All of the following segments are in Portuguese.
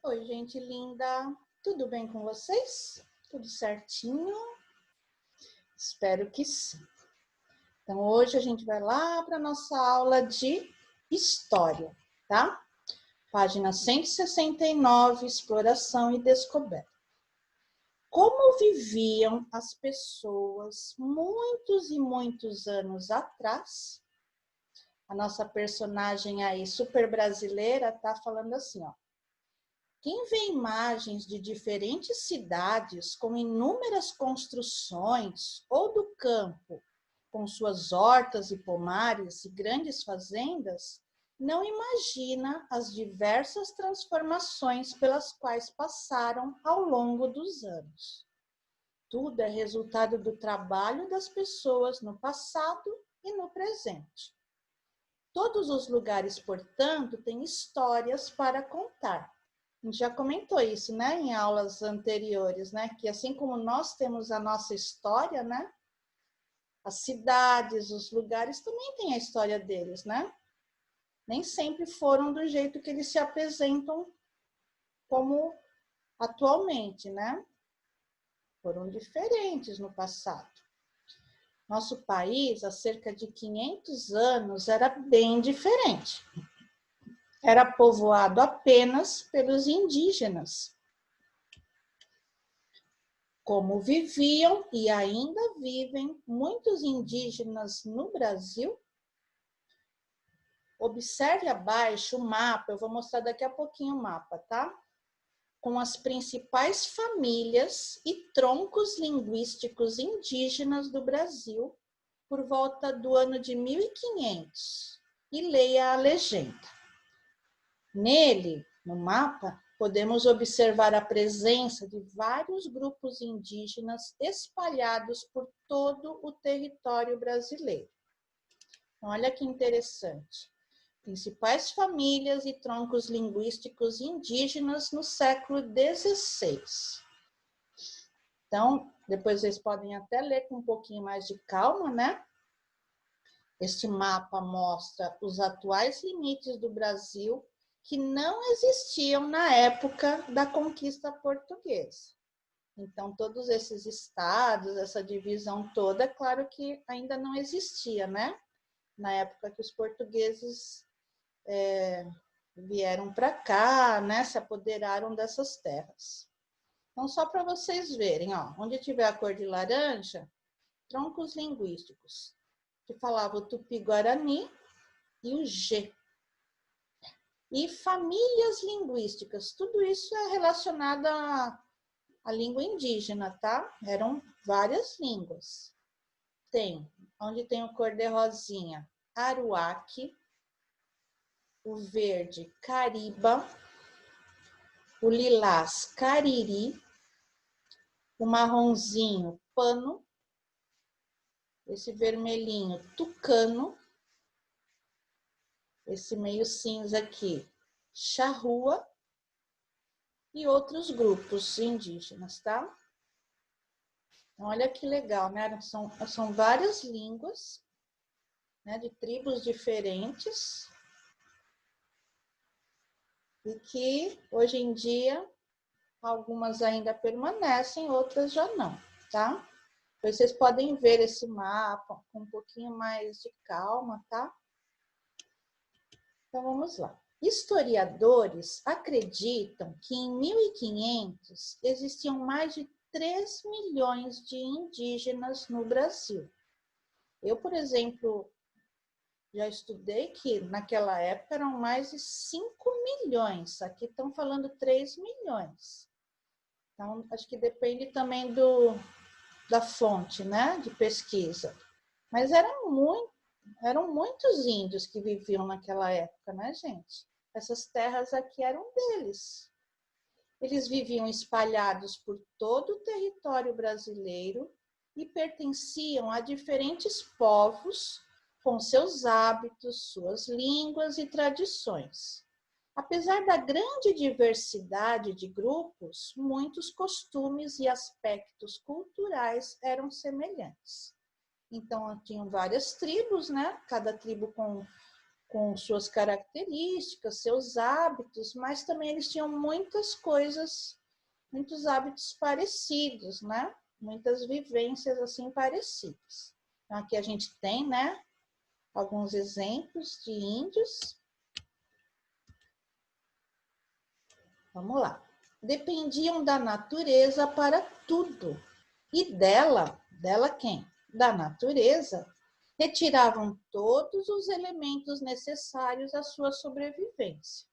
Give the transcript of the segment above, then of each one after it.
Oi, gente linda. Tudo bem com vocês? Tudo certinho? Espero que sim. Então, hoje a gente vai lá para a nossa aula de História, tá? Página 169, Exploração e Descoberta. Como viviam as pessoas muitos e muitos anos atrás? A nossa personagem aí, super brasileira, tá falando assim, ó. Quem vê imagens de diferentes cidades com inúmeras construções ou do campo, com suas hortas e pomares e grandes fazendas, não imagina as diversas transformações pelas quais passaram ao longo dos anos. Tudo é resultado do trabalho das pessoas no passado e no presente. Todos os lugares, portanto, têm histórias para contar. A gente já comentou isso, né, em aulas anteriores, né, que assim como nós temos a nossa história, né, as cidades, os lugares também têm a história deles, né? Nem sempre foram do jeito que eles se apresentam como atualmente, né? Foram diferentes no passado. Nosso país, há cerca de 500 anos, era bem diferente. Era povoado apenas pelos indígenas. Como viviam e ainda vivem muitos indígenas no Brasil? Observe abaixo o mapa, eu vou mostrar daqui a pouquinho o mapa, tá? Com as principais famílias e troncos linguísticos indígenas do Brasil por volta do ano de 1500 e leia a legenda. Nele, no mapa, podemos observar a presença de vários grupos indígenas espalhados por todo o território brasileiro. Olha que interessante. Principais famílias e troncos linguísticos indígenas no século XVI. Então, depois vocês podem até ler com um pouquinho mais de calma, né? Este mapa mostra os atuais limites do Brasil que não existiam na época da conquista portuguesa. Então, todos esses estados, essa divisão toda, é claro que ainda não existia, né? Na época que os portugueses vieram para cá, né? Se apoderaram dessas terras. Então, só para vocês verem, ó, onde tiver a cor de laranja, troncos linguísticos, que falava o Tupi-Guarani e o G. E famílias linguísticas, tudo isso é relacionado à língua indígena, tá? Eram várias línguas. Tem, onde tem o cor de rosinha, Aruaque, o verde, Cariba, o lilás, Cariri, o marronzinho, Pano, esse vermelhinho, Tucano, esse meio cinza aqui, Charrua, e outros grupos indígenas, tá? Olha que legal, né? São várias línguas, né, de tribos diferentes e que hoje em dia algumas ainda permanecem, outras já não, tá? Vocês podem ver esse mapa com um pouquinho mais de calma, tá? Então vamos lá. Historiadores acreditam que em 1500 existiam mais de 3 milhões de indígenas no Brasil. Eu, por exemplo, já estudei que naquela época eram mais de 5 milhões. Aqui estão falando 3 milhões. Então, acho que depende também da fonte, né, de pesquisa. Mas eram muitos índios que viviam naquela época, né, gente? Essas terras aqui eram deles. Eles viviam espalhados por todo o território brasileiro e pertenciam a diferentes povos com seus hábitos, suas línguas e tradições. Apesar da grande diversidade de grupos, muitos costumes e aspectos culturais eram semelhantes. Então, tinham várias tribos, né? Cada tribo com com suas características, seus hábitos, mas também eles tinham muitas coisas, muitos hábitos parecidos, né? Muitas vivências assim parecidas. Então, aqui a gente tem, né, alguns exemplos de índios. Vamos lá. Dependiam da natureza para tudo. E dela quem? Da natureza, retiravam todos os elementos necessários à sua sobrevivência.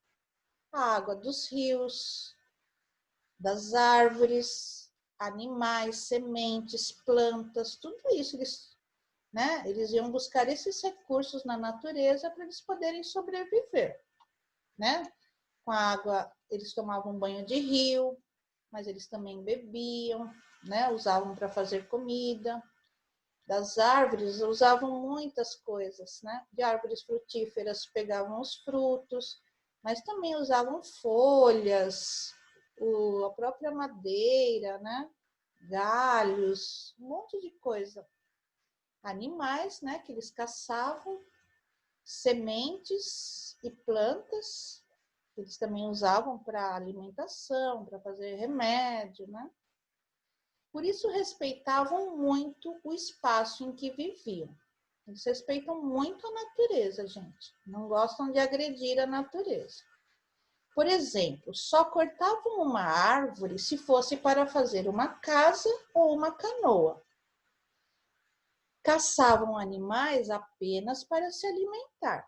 A água dos rios, das árvores, animais, sementes, plantas, tudo isso eles iam buscar esses recursos na natureza para eles poderem sobreviver, né? Com a água, eles tomavam banho de rio, mas eles também bebiam, né? Usavam para fazer comida. Das árvores, usavam muitas coisas, né? De árvores frutíferas, pegavam os frutos, mas também usavam folhas, a própria madeira, né? Galhos, um monte de coisa. Animais, né? Que eles caçavam, sementes e plantas, que eles também usavam para alimentação, para fazer remédio, né? Por isso respeitavam muito o espaço em que viviam. Eles respeitam muito a natureza, gente. Não gostam de agredir a natureza. Por exemplo, só cortavam uma árvore se fosse para fazer uma casa ou uma canoa. Caçavam animais apenas para se alimentar.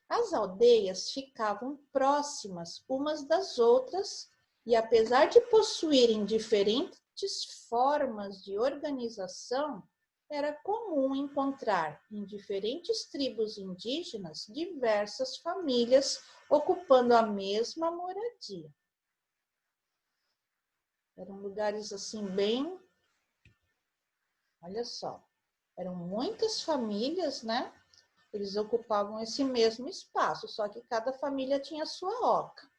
As aldeias ficavam próximas umas das outras e, apesar de possuírem diferentes formas de organização, era comum encontrar em diferentes tribos indígenas diversas famílias ocupando a mesma moradia. Eram lugares assim bem... Olha só, eram muitas famílias, né? Eles ocupavam esse mesmo espaço, só que cada família tinha a sua oca.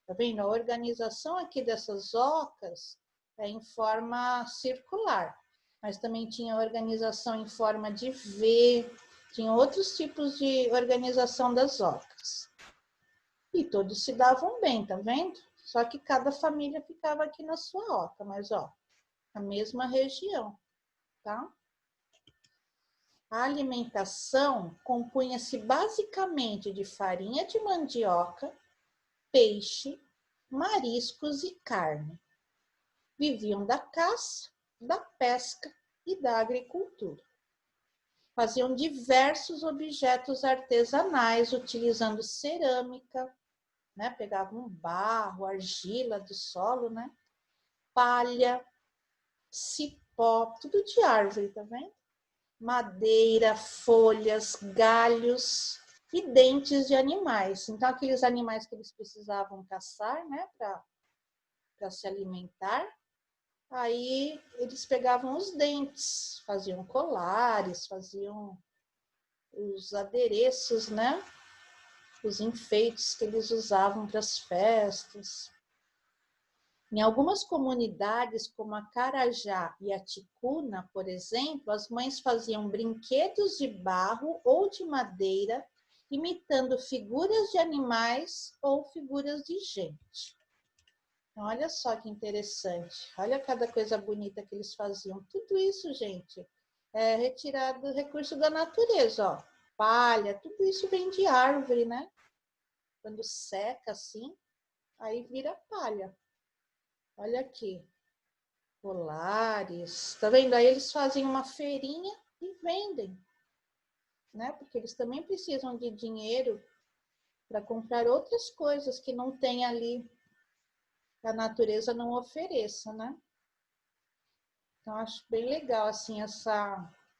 Tá vendo? A organização aqui dessas ocas é em forma circular, mas também tinha organização em forma de V, tinha outros tipos de organização das ocas. E todos se davam bem, tá vendo? Só que cada família ficava aqui na sua oca, mas ó, a mesma região, tá? A alimentação compunha-se basicamente de farinha de mandioca, peixe, mariscos e carne. Viviam da caça, da pesca e da agricultura. Faziam diversos objetos artesanais utilizando cerâmica, né? Pegavam barro, argila do solo, né? Palha, cipó, tudo de árvore, tá vendo? Madeira, folhas, galhos e dentes de animais. Então, aqueles animais que eles precisavam caçar, né, para se alimentar, aí eles pegavam os dentes, faziam colares, faziam os adereços, né, os enfeites que eles usavam para as festas. Em algumas comunidades, como a Carajá e a Ticuna, por exemplo, as mães faziam brinquedos de barro ou de madeira, imitando figuras de animais ou figuras de gente. Então, olha só que interessante. Olha cada coisa bonita que eles faziam. Tudo isso, gente, é retirado do recurso da natureza, ó. Palha, tudo isso vem de árvore, né? Quando seca assim, aí vira palha. Olha aqui, colares, tá vendo? Aí eles fazem uma feirinha e vendem, né? Porque eles também precisam de dinheiro para comprar outras coisas que não tem ali, que a natureza não ofereça, né? Então, acho bem legal, assim,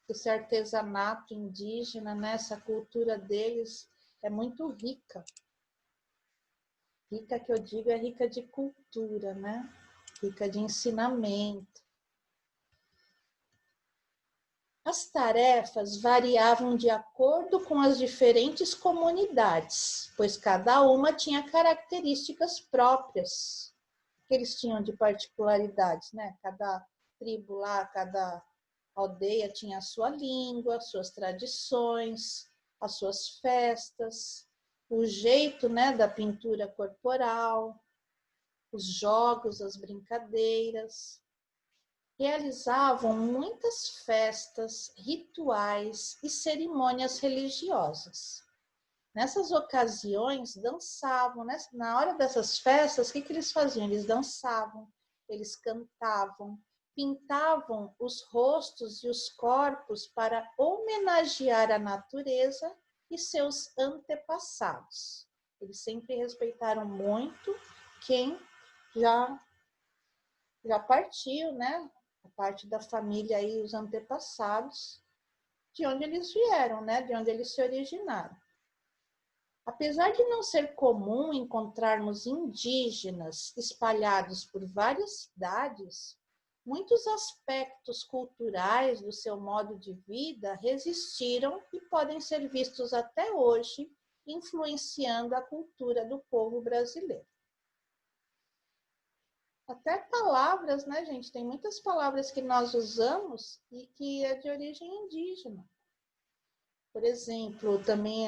esse artesanato indígena, né? Essa cultura deles é muito rica. Rica, que eu digo, é rica de cultura, né? Rica de ensinamento. As tarefas variavam de acordo com as diferentes comunidades, pois cada uma tinha características próprias que eles tinham de particularidades, né? Cada tribo lá, cada aldeia tinha a sua língua, suas tradições, as suas festas, o jeito, né, da pintura corporal, os jogos, as brincadeiras. Realizavam muitas festas, rituais e cerimônias religiosas. Nessas ocasiões, dançavam, né? Na hora dessas festas, o que eles faziam? Eles dançavam, eles cantavam, pintavam os rostos e os corpos para homenagear a natureza e seus antepassados. Eles sempre respeitaram muito quem já partiu, né? A parte da família aí, os antepassados, de onde eles vieram, né? De onde eles se originaram. Apesar de não ser comum encontrarmos indígenas espalhados por várias cidades, muitos aspectos culturais do seu modo de vida resistiram e podem ser vistos até hoje, influenciando a cultura do povo brasileiro. Até palavras, né, gente? Tem muitas palavras que nós usamos e que é de origem indígena. Por exemplo, também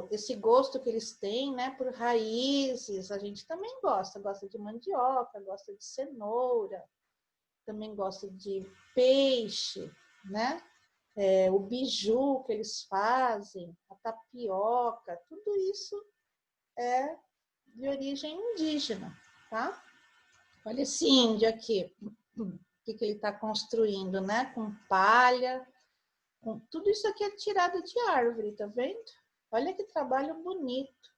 esse gosto que eles têm, né, por raízes, a gente também gosta de mandioca, gosta de cenoura, também gosta de peixe, né? O biju que eles fazem, a tapioca, tudo isso é de origem indígena, tá? Olha esse índio aqui, o que ele está construindo, né? Com palha. Tudo isso aqui é tirado de árvore, tá vendo? Olha que trabalho bonito.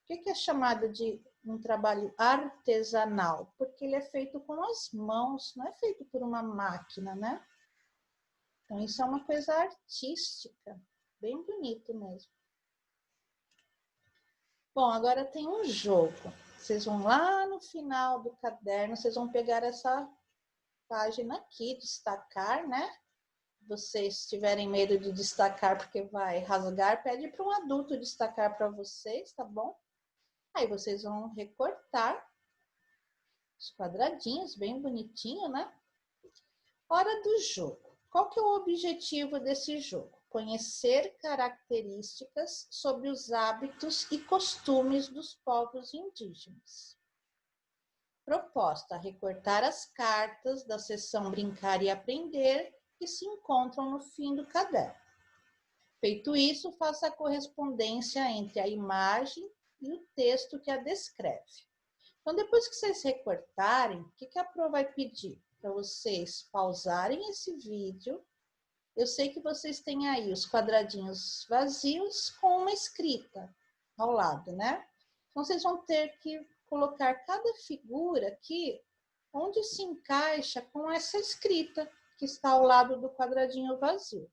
Por que é chamado de um trabalho artesanal? Porque ele é feito com as mãos, não é feito por uma máquina, né? Então, isso é uma coisa artística, bem bonito mesmo. Bom, agora tem um jogo. Vocês vão lá no final do caderno, vocês vão pegar essa página aqui, destacar, né? Vocês tiverem medo de destacar porque vai rasgar, pede para um adulto destacar para vocês, tá bom? Aí vocês vão recortar os quadradinhos, bem bonitinho, né? Hora do jogo. Qual que é o objetivo desse jogo? Conhecer características sobre os hábitos e costumes dos povos indígenas. Proposta: recortar as cartas da seção Brincar e Aprender que se encontram no fim do caderno. Feito isso, faça a correspondência entre a imagem e o texto que a descreve. Então, depois que vocês recortarem, o que a Pro vai pedir? Para vocês pausarem esse vídeo. Eu sei que vocês têm aí os quadradinhos vazios com uma escrita ao lado, né? Então, vocês vão ter que colocar cada figura aqui onde se encaixa com essa escrita que está ao lado do quadradinho vazio.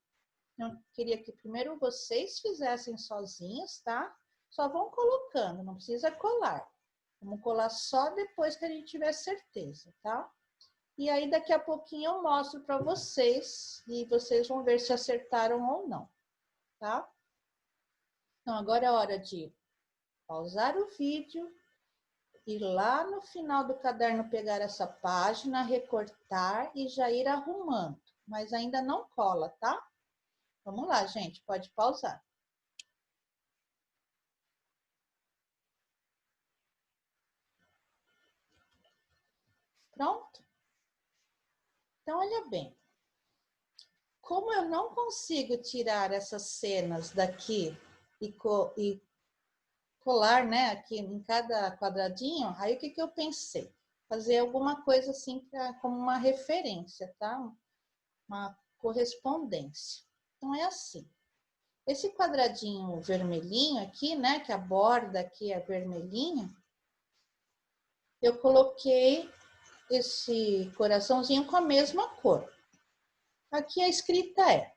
Eu queria que primeiro vocês fizessem sozinhos, tá? Só vão colocando, não precisa colar. Vamos colar só depois que a gente tiver certeza, tá? E aí daqui a pouquinho eu mostro para vocês e vocês vão ver se acertaram ou não, tá? Então agora é hora de pausar o vídeo, ir lá no final do caderno pegar essa página, recortar e já ir arrumando. Mas ainda não cola, tá? Vamos lá, gente, pode pausar. Pronto? Então, olha bem. Como eu não consigo tirar essas cenas daqui e colar, né, aqui em cada quadradinho, aí o que eu pensei? Fazer alguma coisa assim como uma referência, tá? Uma correspondência. Então, é assim. Esse quadradinho vermelhinho aqui, né, que a borda aqui é vermelhinha, eu coloquei esse coraçãozinho com a mesma cor. Aqui a escrita é: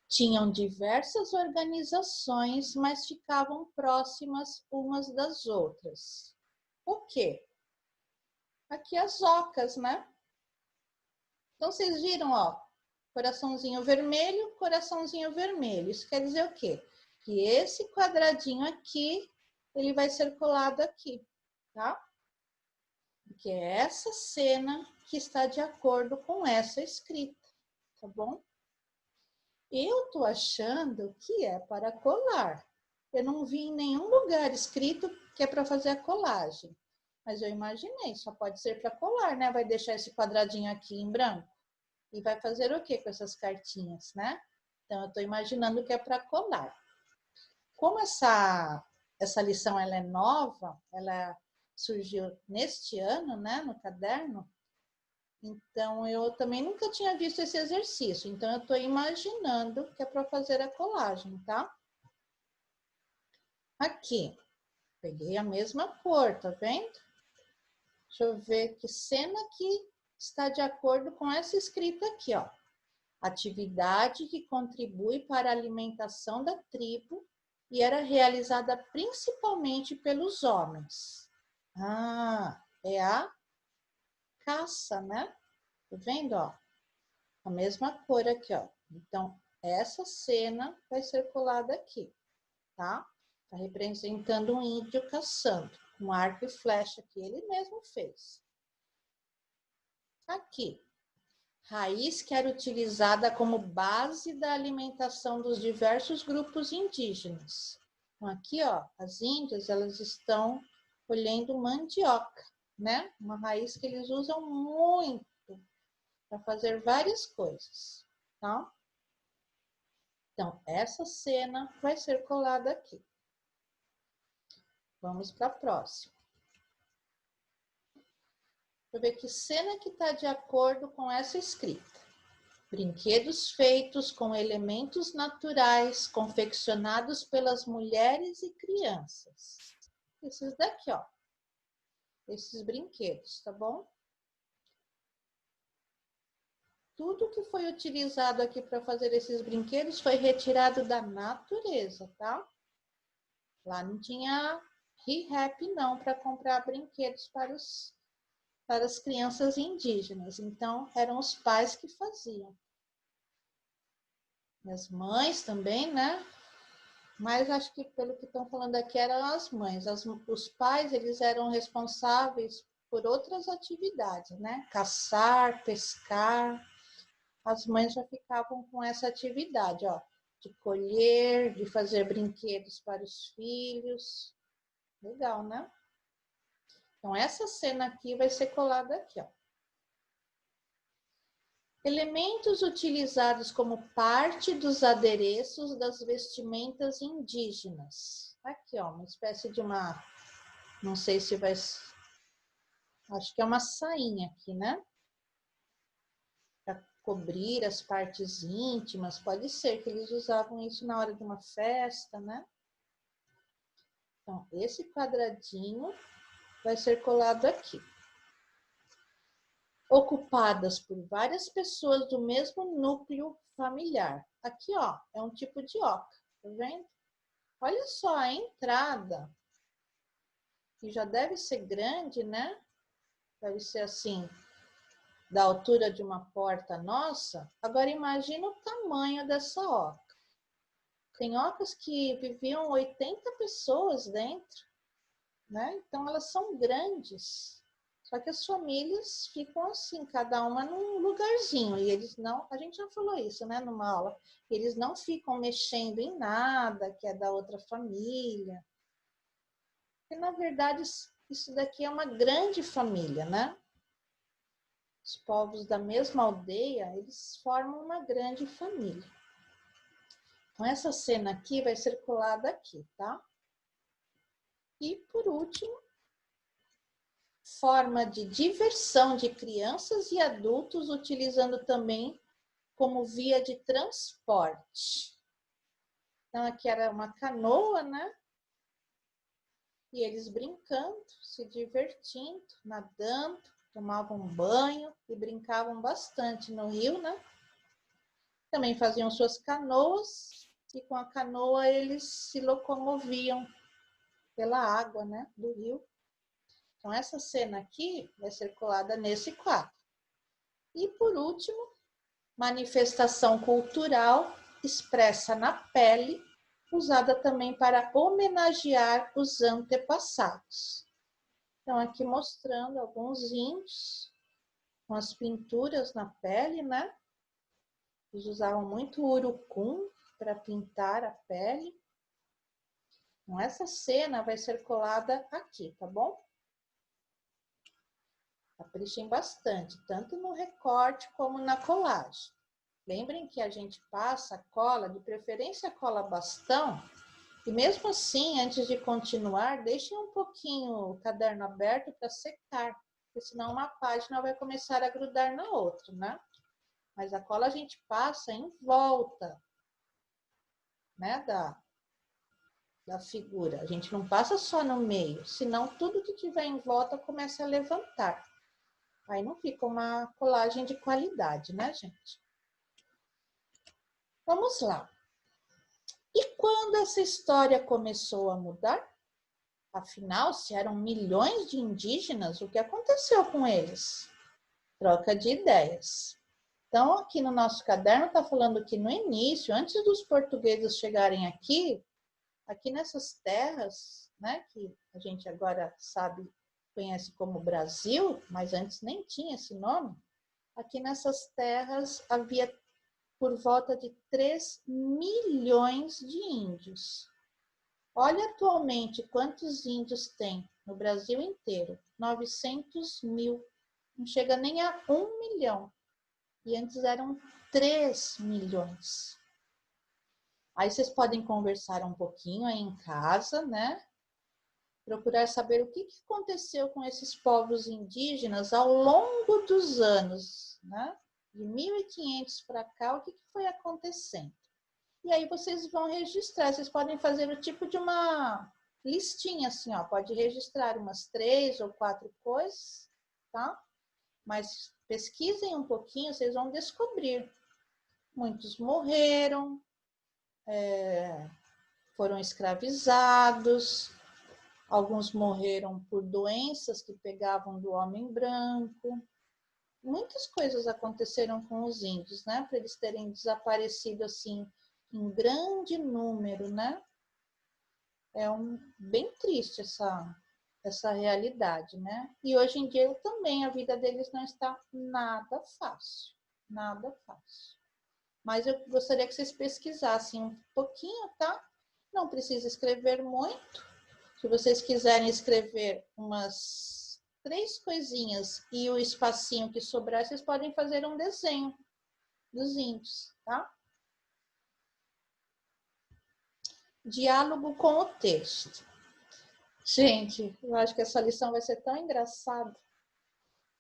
tinham diversas organizações, mas ficavam próximas umas das outras. O quê? Aqui as ocas, né? Então, vocês viram, ó, coraçãozinho vermelho, coraçãozinho vermelho. Isso quer dizer o quê? Que esse quadradinho aqui, ele vai ser colado aqui, tá? Porque é essa cena que está de acordo com essa escrita, tá bom? Eu tô achando que é para colar. Eu não vi em nenhum lugar escrito que é para fazer a colagem. Mas eu imaginei, só pode ser para colar, né? Vai deixar esse quadradinho aqui em branco. E vai fazer o que com essas cartinhas, né? Então, eu estou imaginando que é para colar. Como essa lição ela é nova, ela surgiu neste ano, né, no caderno, então eu também nunca tinha visto esse exercício. Então, eu estou imaginando que é para fazer a colagem, tá? Aqui, peguei a mesma cor, tá vendo? Deixa eu ver que cena que está de acordo com essa escrita aqui, ó. Atividade que contribui para a alimentação da tribo e era realizada principalmente pelos homens. Ah, é a caça, né? Tá vendo, ó? A mesma cor aqui, ó. Então, essa cena vai ser colada aqui, tá? Tá representando um índio caçando, com arco e flecha que ele mesmo fez. Aqui, raiz que era utilizada como base da alimentação dos diversos grupos indígenas. Então, aqui, ó, as índias, elas estão colhendo mandioca, né? Uma raiz que eles usam muito para fazer várias coisas, tá? Então, essa cena vai ser colada aqui. Vamos para a próxima. Deixa eu ver que cena que está de acordo com essa escrita. Brinquedos feitos com elementos naturais, confeccionados pelas mulheres e crianças. Esses daqui, ó. Esses brinquedos, tá bom? Tudo que foi utilizado aqui para fazer esses brinquedos foi retirado da natureza, tá? Lá não tinha ReHap não para comprar brinquedos para as crianças indígenas. Então, eram os pais que faziam. E as mães também, né? Mas acho que pelo que estão falando aqui eram as mães. Os pais, eles eram responsáveis por outras atividades, né? Caçar, pescar. As mães já ficavam com essa atividade, ó. De colher, de fazer brinquedos para os filhos. Legal, né? Então, essa cena aqui vai ser colada aqui, ó. Elementos utilizados como parte dos adereços das vestimentas indígenas. Aqui, ó, uma espécie de uma, não sei se vai, acho que é uma sainha aqui, né? Para cobrir as partes íntimas, pode ser que eles usavam isso na hora de uma festa, né? Então, esse quadradinho vai ser colado aqui. Ocupadas por várias pessoas do mesmo núcleo familiar. Aqui, ó, é um tipo de oca, tá vendo? Olha só a entrada, que já deve ser grande, né? Deve ser assim, da altura de uma porta nossa. Agora imagina o tamanho dessa oca. Tem ocas que viviam 80 pessoas dentro, né? Então elas são grandes. Só que as famílias ficam assim, cada uma num lugarzinho. E eles não, a gente já falou isso, né, numa aula. Eles não ficam mexendo em nada que é da outra família. Porque, na verdade, isso daqui é uma grande família, né? Os povos da mesma aldeia, eles formam uma grande família. Então, essa cena aqui vai ser colada aqui, tá? E, por último, forma de diversão de crianças e adultos, utilizando também como via de transporte. Então, aqui era uma canoa, né? E eles brincando, se divertindo, nadando, tomavam banho e brincavam bastante no rio, né? Também faziam suas canoas e com a canoa eles se locomoviam pela água, né, do rio. Então, essa cena aqui vai ser colada nesse quadro. E, por último, manifestação cultural expressa na pele, usada também para homenagear os antepassados. Então, aqui mostrando alguns índios com as pinturas na pele, né? Eles usavam muito urucum para pintar a pele. Então, essa cena vai ser colada aqui, tá bom? Caprichem bastante, tanto no recorte como na colagem. Lembrem que a gente passa a cola, de preferência a cola bastão, e mesmo assim, antes de continuar, deixem um pouquinho o caderno aberto para secar, porque senão uma página vai começar a grudar na outra, né? Mas a cola a gente passa em volta, né, da figura. A gente não passa só no meio, senão tudo que tiver em volta começa a levantar. Aí não fica uma colagem de qualidade, né, gente? Vamos lá. E quando essa história começou a mudar? Afinal, se eram milhões de indígenas, o que aconteceu com eles? Troca de ideias. Então, aqui no nosso caderno está falando que no início, antes dos portugueses chegarem aqui nessas terras, né, que a gente agora sabe, conhece como Brasil, mas antes nem tinha esse nome, aqui nessas terras havia por volta de 3 milhões de índios. Olha atualmente quantos índios tem no Brasil inteiro, 900 mil, não chega nem a 1 milhão, e antes eram 3 milhões. Aí vocês podem conversar um pouquinho aí em casa, né? Procurar saber o que aconteceu com esses povos indígenas ao longo dos anos, né? De 1500 para cá, o que foi acontecendo? E aí vocês vão registrar, vocês podem fazer o tipo de uma listinha assim, ó, pode registrar umas 3 ou 4 coisas, tá? Mas pesquisem um pouquinho, vocês vão descobrir. Muitos morreram, foram escravizados, alguns morreram por doenças que pegavam do homem branco. Muitas coisas aconteceram com os índios, né? Para eles terem desaparecido assim em grande número, né? É bem triste essa realidade, né? E hoje em dia também a vida deles não está nada fácil, nada fácil. Mas eu gostaria que vocês pesquisassem um pouquinho, tá? Não precisa escrever muito. Se vocês quiserem escrever umas 3 coisinhas e o espacinho que sobrar, vocês podem fazer um desenho dos índios, tá? Diálogo com o texto. Gente, eu acho que essa lição vai ser tão engraçada.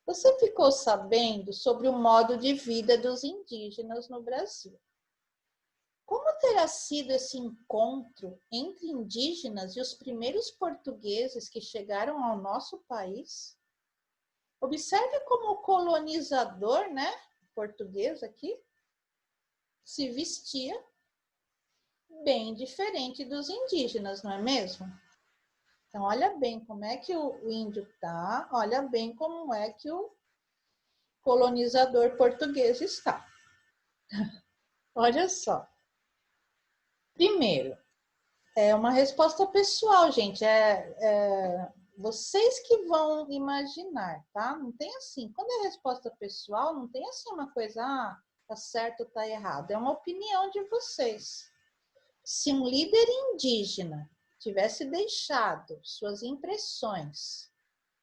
Você ficou sabendo sobre o modo de vida dos indígenas no Brasil? Como terá sido esse encontro entre indígenas e os primeiros portugueses que chegaram ao nosso país? Observe como o colonizador, né, português aqui, se vestia bem diferente dos indígenas, não é mesmo? Então, olha bem como é que o índio tá, olha bem como é que o colonizador português está. Olha só. Primeiro, é uma resposta pessoal, gente. Vocês que vão imaginar, tá? Não tem assim. Quando é resposta pessoal, não tem assim uma coisa, tá certo ou tá errado. É uma opinião de vocês. Se um líder indígena tivesse deixado suas impressões,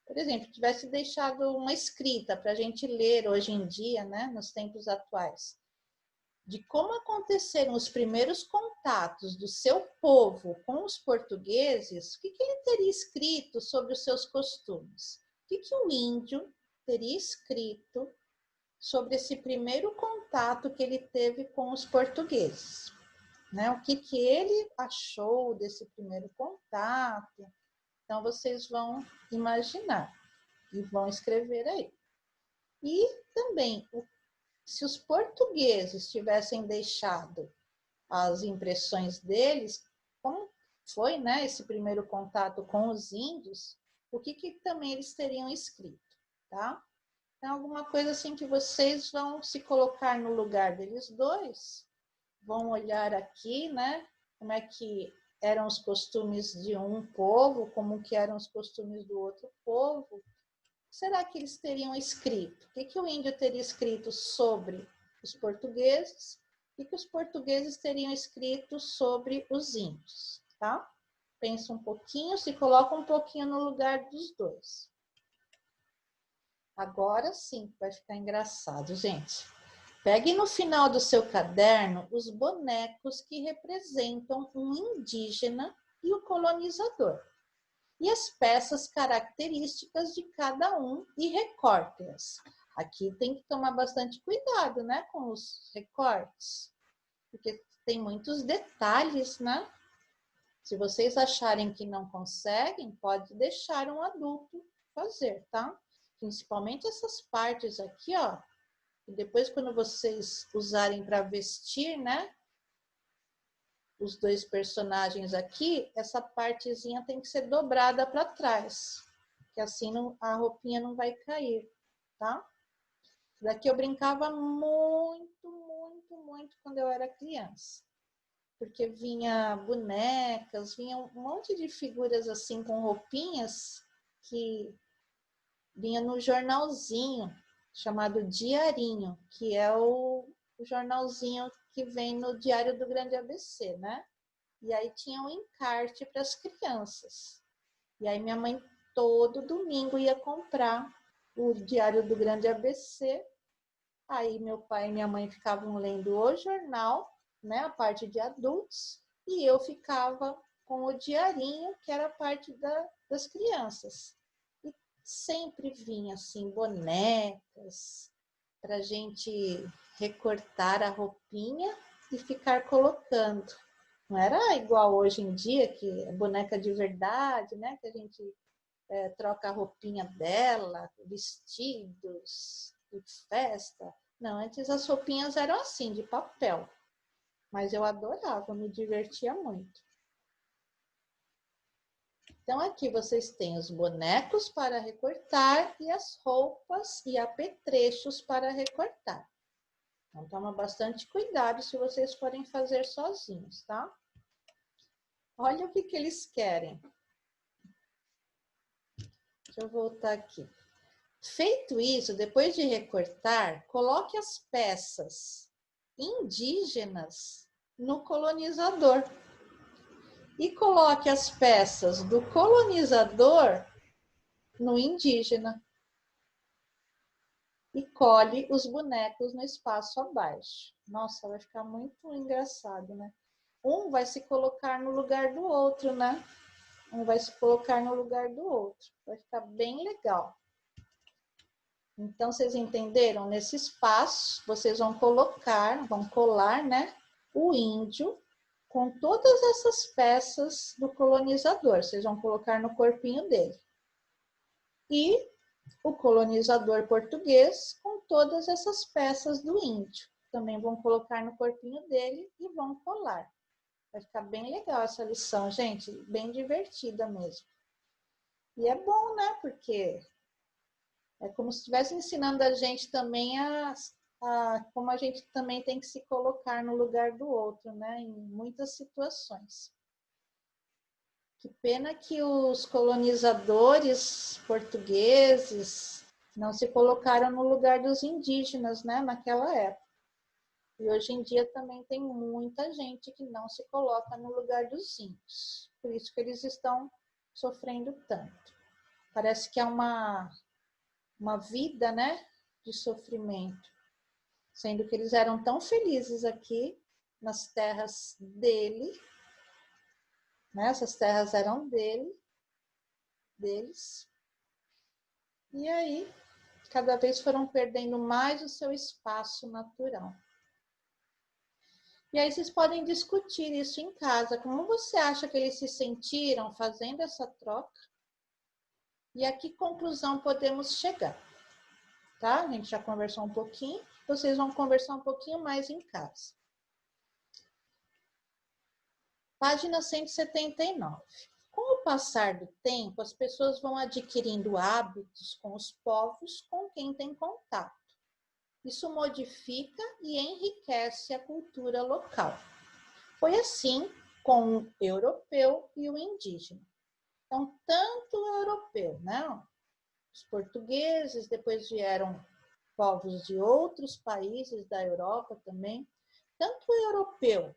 por exemplo, tivesse deixado uma escrita para a gente ler hoje em dia, né, nos tempos atuais, de como aconteceram os primeiros contatos do seu povo com os portugueses, o que ele teria escrito sobre os seus costumes? O que o índio teria escrito sobre esse primeiro contato que ele teve com os portugueses? Né? O que ele achou desse primeiro contato? Então, vocês vão imaginar e vão escrever aí. E também, se os portugueses tivessem deixado as impressões deles, como foi, né, esse primeiro contato com os índios, o que também eles teriam escrito, tá? Então, alguma coisa assim que vocês vão se colocar no lugar deles dois, vão olhar aqui, né, como é que eram os costumes de um povo, como que eram os costumes do outro povo. Será que eles teriam escrito? O que o índio teria escrito sobre os portugueses e que os portugueses teriam escrito sobre os índios, tá? Pensa um pouquinho, se coloca um pouquinho no lugar dos dois. Agora sim vai ficar engraçado, gente. Pegue no final do seu caderno os bonecos que representam um indígena e o colonizador. E as peças características de cada um e recorte-as. Aqui tem que tomar bastante cuidado, né, com os recortes, porque tem muitos detalhes, né? Se vocês acharem que não conseguem, pode deixar um adulto fazer, tá? Principalmente essas partes aqui, ó. E depois, quando vocês usarem para vestir, né? Os dois personagens aqui, essa partezinha tem que ser dobrada para trás, que assim a roupinha não vai cair, tá? Daqui eu brincava muito, muito, muito quando eu era criança. Porque vinha bonecas, vinha um monte de figuras assim com roupinhas que vinha no jornalzinho chamado Diarinho, que é o jornalzinho que vem no Diário do Grande ABC, né? E aí tinha um encarte para as crianças. E aí minha mãe todo domingo ia comprar o Diário do Grande ABC. Aí meu pai e minha mãe ficavam lendo o jornal, né, a parte de adultos, e eu ficava com o diarinho, que era a parte das crianças. E sempre vinha assim bonecas para a gente recortar a roupinha e ficar colocando. Não era igual hoje em dia, que é boneca de verdade, né? Que a gente troca a roupinha dela, vestidos, de festa. Não, antes as roupinhas eram assim, de papel. Mas eu adorava, me divertia muito. Então aqui vocês têm os bonecos para recortar e as roupas e apetrechos para recortar. Então toma bastante cuidado se vocês forem fazer sozinhos, tá? Olha o que eles querem. Deixa eu voltar aqui. Feito isso, depois de recortar, coloque as peças indígenas no colonizador. E coloque as peças do colonizador no indígena. E colhe os bonecos no espaço abaixo. Nossa, vai ficar muito engraçado, né? Um vai se colocar no lugar do outro, né? Um vai se colocar no lugar do outro. Vai ficar bem legal. Então, vocês entenderam? Nesse espaço, vocês vão colar, né? O índio com todas essas peças do colonizador. Vocês vão colocar no corpinho dele. E o colonizador português com todas essas peças do índio. Também vão colocar no corpinho dele e vão colar. Vai ficar bem legal essa lição, gente. Bem divertida mesmo. E é bom, né? Porque é como se estivesse ensinando a gente também como a gente também tem que se colocar no lugar do outro, né? Em muitas situações. Que pena que os colonizadores portugueses não se colocaram no lugar dos indígenas, né, naquela época. E hoje em dia também tem muita gente que não se coloca no lugar dos índios. Por isso que eles estão sofrendo tanto. Parece que é uma vida, né, de sofrimento. Sendo que eles eram tão felizes aqui nas terras dele, né? Essas terras eram deles. E aí, cada vez foram perdendo mais o seu espaço natural. E aí vocês podem discutir isso em casa. Como você acha que eles se sentiram fazendo essa troca? E a que conclusão podemos chegar? Tá? A gente já conversou um pouquinho. Vocês vão conversar um pouquinho mais em casa. Página 179. Com o passar do tempo, as pessoas vão adquirindo hábitos com os povos com quem têm contato. Isso modifica e enriquece a cultura local. Foi assim com o europeu e o indígena. Então, tanto o europeu, né? Os portugueses, depois vieram povos de outros países da Europa também. Tanto o europeu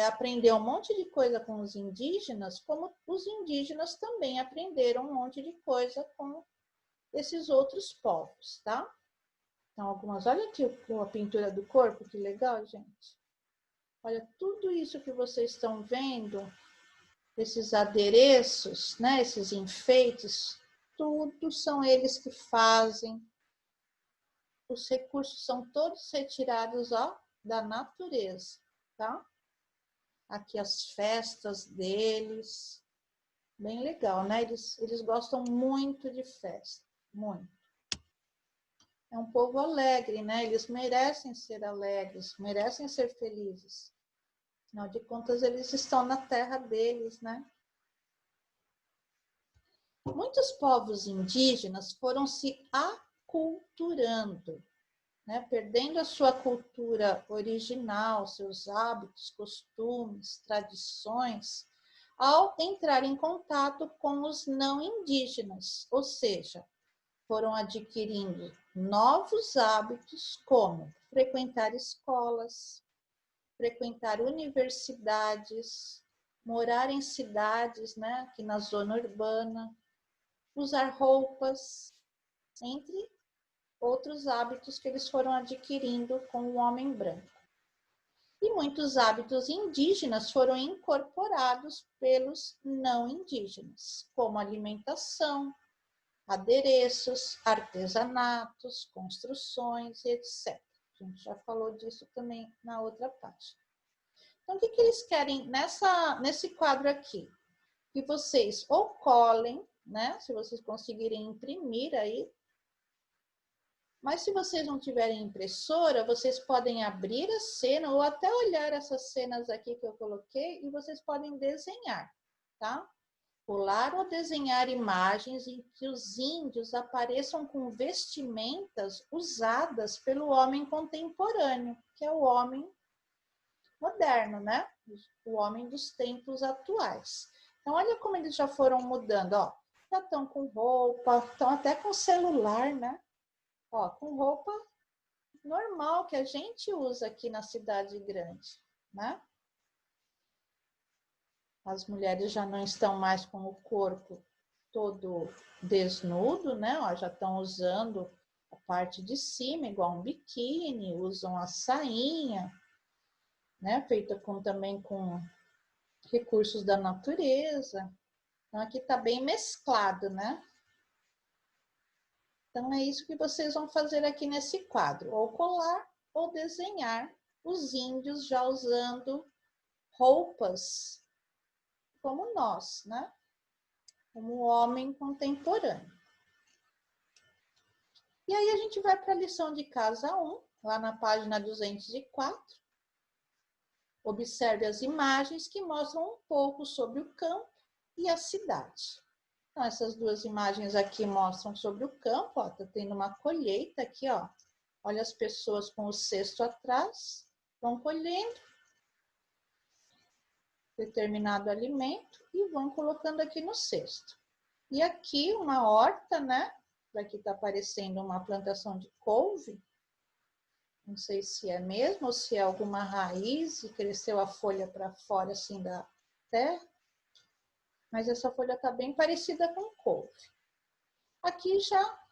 aprendeu um monte de coisa com os indígenas, como os indígenas também aprenderam um monte de coisa com esses outros povos, tá? Então, olha aqui a pintura do corpo, que legal, gente. Olha, tudo isso que vocês estão vendo, esses adereços, né, esses enfeites, tudo são eles que fazem. Os recursos são todos retirados, ó, da natureza, tá? Aqui as festas deles, bem legal, né? Eles gostam muito de festa, muito. É um povo alegre, né? Eles merecem ser alegres, merecem ser felizes. Afinal de contas, eles estão na terra deles, né? Muitos povos indígenas foram se aculturando, né? Perdendo a sua cultura original, seus hábitos, costumes, tradições, ao entrar em contato com os não indígenas, ou seja, foram adquirindo novos hábitos, como frequentar escolas, frequentar universidades, morar em cidades, né, aqui na zona urbana, usar roupas, entre outros hábitos que eles foram adquirindo com o homem branco. E muitos hábitos indígenas foram incorporados pelos não indígenas, como alimentação, adereços, artesanatos, construções, etc. A gente já falou disso também na outra página. Então, o que eles querem nesse quadro aqui? Que vocês ou colhem, né? Se vocês conseguirem imprimir aí. Mas se vocês não tiverem impressora, vocês podem abrir a cena ou até olhar essas cenas aqui que eu coloquei e vocês podem desenhar, tá? Colar ou desenhar imagens em que os índios apareçam com vestimentas usadas pelo homem contemporâneo, que é o homem moderno, né? O homem dos tempos atuais. Então, olha como eles já foram mudando, ó. Já estão com roupa, estão até com celular, né? Ó, com roupa normal que a gente usa aqui na cidade grande, né? As mulheres já não estão mais com o corpo todo desnudo, né? Ó, já estão usando a parte de cima, igual um biquíni, usam a sainha, né? Feita também com recursos da natureza. Então, aqui está bem mesclado, né? Então, é isso que vocês vão fazer aqui nesse quadro. Ou colar ou desenhar os índios já usando roupas como nós, né? Como o homem contemporâneo. E aí a gente vai para a lição de casa 1, lá na página 204. Observe as imagens que mostram um pouco sobre o campo e a cidade. Então, essas duas imagens aqui mostram sobre o campo, ó, tá tendo uma colheita aqui, ó. Olha as pessoas com o cesto atrás, vão colhendo determinado alimento e vão colocando aqui no cesto. E aqui uma horta, né? Aqui tá aparecendo uma plantação de couve. Não sei se é mesmo ou se é alguma raiz e cresceu a folha para fora assim da terra. Mas essa folha está bem parecida com couve. Aqui já,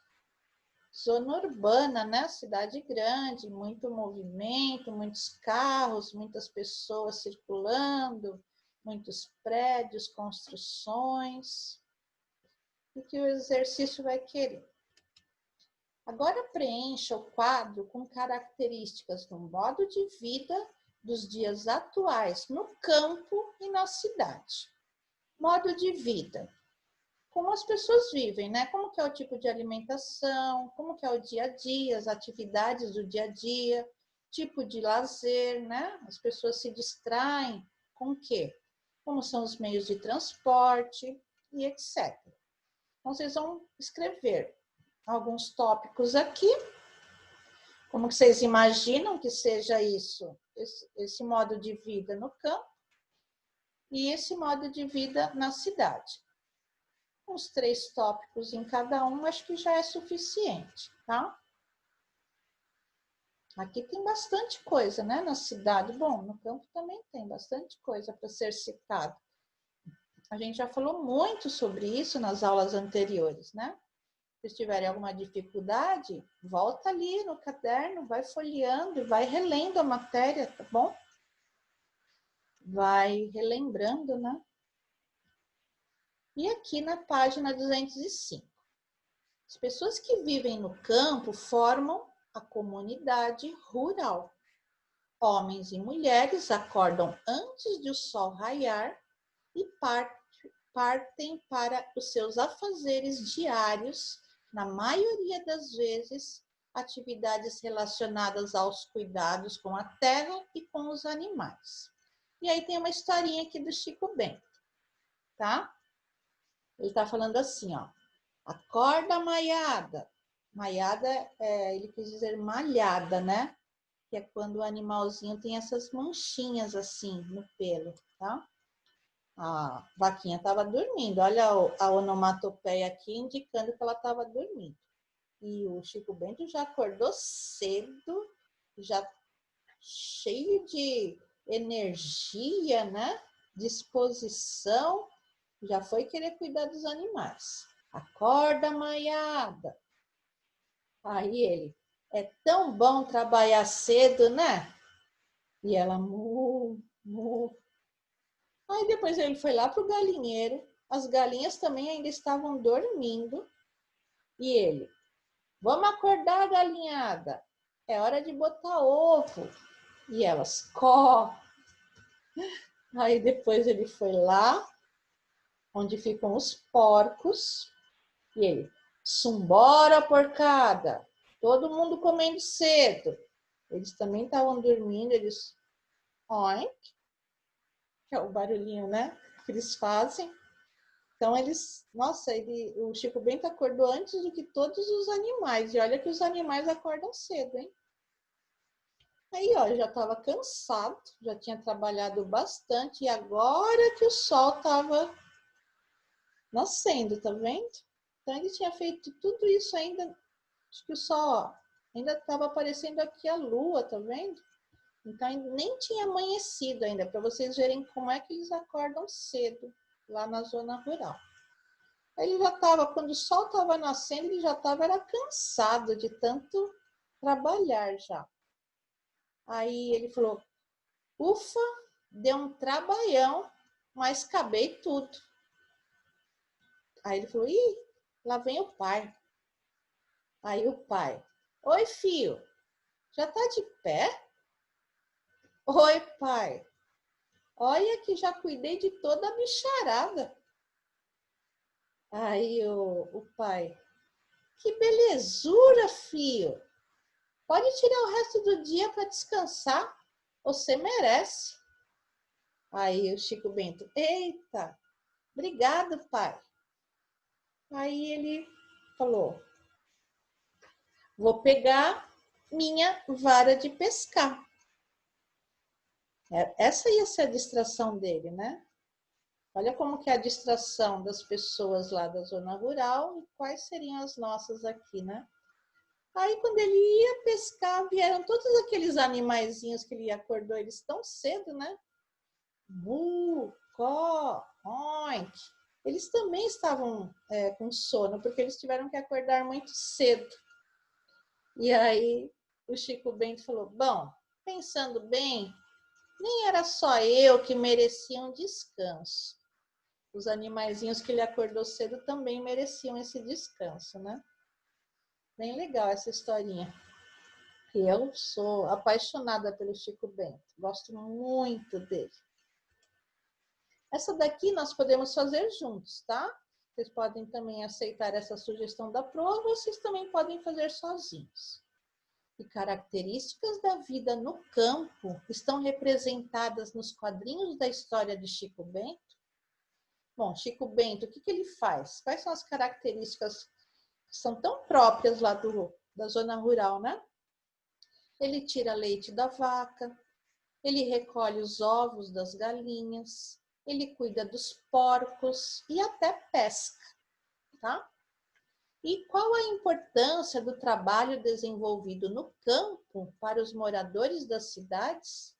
zona urbana, né? Cidade grande, muito movimento, muitos carros, muitas pessoas circulando, muitos prédios, construções. O que o exercício vai querer? Agora preencha o quadro com características do modo de vida dos dias atuais no campo e na cidade. Modo de vida. Como as pessoas vivem, né? Como que é o tipo de alimentação, como que é o dia a dia, as atividades do dia a dia, tipo de lazer, né? As pessoas se distraem com o quê? Como são os meios de transporte e etc. Então, vocês vão escrever alguns tópicos aqui. Como que vocês imaginam que seja isso? Esse modo de vida no campo e esse modo de vida na cidade. Uns 3 tópicos em cada um, acho que já é suficiente, tá? Aqui tem bastante coisa, né? Na cidade. Bom, no campo também tem bastante coisa para ser citado. A gente já falou muito sobre isso nas aulas anteriores, né? Se tiverem alguma dificuldade, volta ali no caderno, vai folheando e vai relendo a matéria, tá bom? Vai relembrando, né? E aqui na página 205. As pessoas que vivem no campo formam a comunidade rural. Homens e mulheres acordam antes de o sol raiar e partem para os seus afazeres diários, na maioria das vezes, atividades relacionadas aos cuidados com a terra e com os animais. E aí tem uma historinha aqui do Chico Bento, tá? Ele está falando assim, ó. Acorda, maiada. Maiada, ele quis dizer malhada, né? Que é quando o animalzinho tem essas manchinhas assim no pelo, tá? A vaquinha estava dormindo. Olha a onomatopeia aqui indicando que ela estava dormindo. E o Chico Bento já acordou cedo, já cheio de energia, né? Disposição, já foi querer cuidar dos animais. Acorda, maiada. Aí ele, é tão bom trabalhar cedo, né? E ela, mu, mu. Aí depois ele foi lá para o galinheiro, as galinhas também ainda estavam dormindo. E ele, vamos acordar, galinhada, é hora de botar ovo. E elas, có. Aí depois ele foi lá, onde ficam os porcos, e ele, sumbora, porcada, todo mundo comendo cedo. Eles também estavam dormindo, eles, oink, que é o barulhinho, né, que eles fazem. Então eles, nossa, o Chico Bento acordou antes do que todos os animais. E olha que os animais acordam cedo, hein? Aí, ó, já estava cansado, já tinha trabalhado bastante e agora que o sol estava nascendo, tá vendo? Então ele tinha feito tudo isso ainda, acho que o sol, ó, ainda estava aparecendo aqui a lua, tá vendo? Então nem tinha amanhecido ainda, para vocês verem como é que eles acordam cedo lá na zona rural. Ele já estava, quando o sol estava nascendo, ele já estava cansado de tanto trabalhar já. Aí ele falou, ufa, deu um trabalhão, mas acabei tudo. Aí ele falou, ih, lá vem o pai. Aí o pai, oi filho, já tá de pé? Oi pai, olha que já cuidei de toda a bicharada. Aí o pai, que belezura, filho. Pode tirar o resto do dia para descansar. Você merece. Aí o Chico Bento, eita, obrigado, pai. Aí ele falou, vou pegar minha vara de pescar. Essa ia ser a distração dele, né? Olha como que é a distração das pessoas lá da zona rural e quais seriam as nossas aqui, né? Aí, quando ele ia pescar, vieram todos aqueles animaizinhos que ele acordou eles tão cedo, né? Bu, có, oink. Eles também estavam com sono, porque eles tiveram que acordar muito cedo. E aí, o Chico Bento falou, bom, pensando bem, nem era só eu que merecia um descanso. Os animaizinhos que ele acordou cedo também mereciam esse descanso, né? Bem legal essa historinha. Eu sou apaixonada pelo Chico Bento, gosto muito dele. Essa daqui nós podemos fazer juntos, tá? Vocês podem também aceitar essa sugestão da prova, vocês também podem fazer sozinhos. E características da vida no campo estão representadas nos quadrinhos da história de Chico Bento? Bom, Chico Bento, o que ele faz? Quais são as características que são tão próprias lá da zona rural, né? Ele tira leite da vaca, ele recolhe os ovos das galinhas, ele cuida dos porcos e até pesca, tá? E qual a importância do trabalho desenvolvido no campo para os moradores das cidades?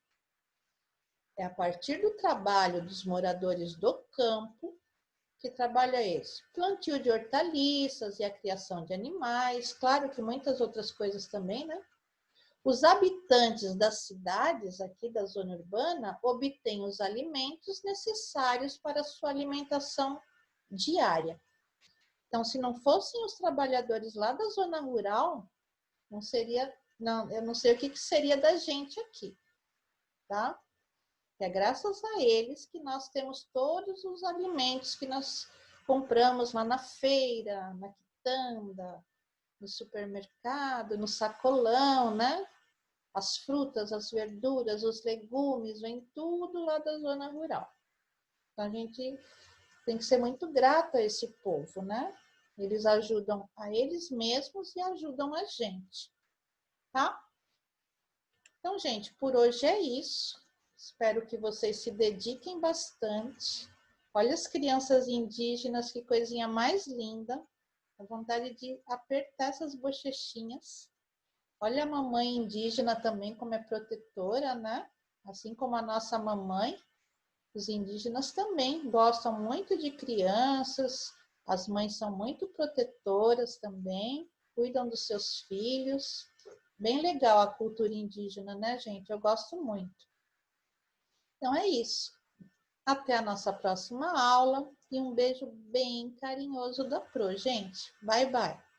É a partir do trabalho dos moradores do campo, que trabalho é esse? Plantio de hortaliças e a criação de animais, claro que muitas outras coisas também, né? Os habitantes das cidades, aqui da zona urbana, obtêm os alimentos necessários para a sua alimentação diária. Então, se não fossem os trabalhadores lá da zona rural, não seria, não, eu não sei o que seria da gente aqui, tá? É graças a eles que nós temos todos os alimentos que nós compramos lá na feira, na quitanda, no supermercado, no sacolão, né? As frutas, as verduras, os legumes, vem tudo lá da zona rural. Então, a gente tem que ser muito grato a esse povo, né? Eles ajudam a eles mesmos e ajudam a gente, tá? Então, gente, por hoje é isso. Espero que vocês se dediquem bastante. Olha as crianças indígenas, que coisinha mais linda. A vontade de apertar essas bochechinhas. Olha a mamãe indígena também, como é protetora, né? Assim como a nossa mamãe, os indígenas também gostam muito de crianças, as mães são muito protetoras também, cuidam dos seus filhos. Bem legal a cultura indígena, né, gente? Eu gosto muito. Então é isso. Até a nossa próxima aula e um beijo bem carinhoso da Pro, gente. Bye, bye.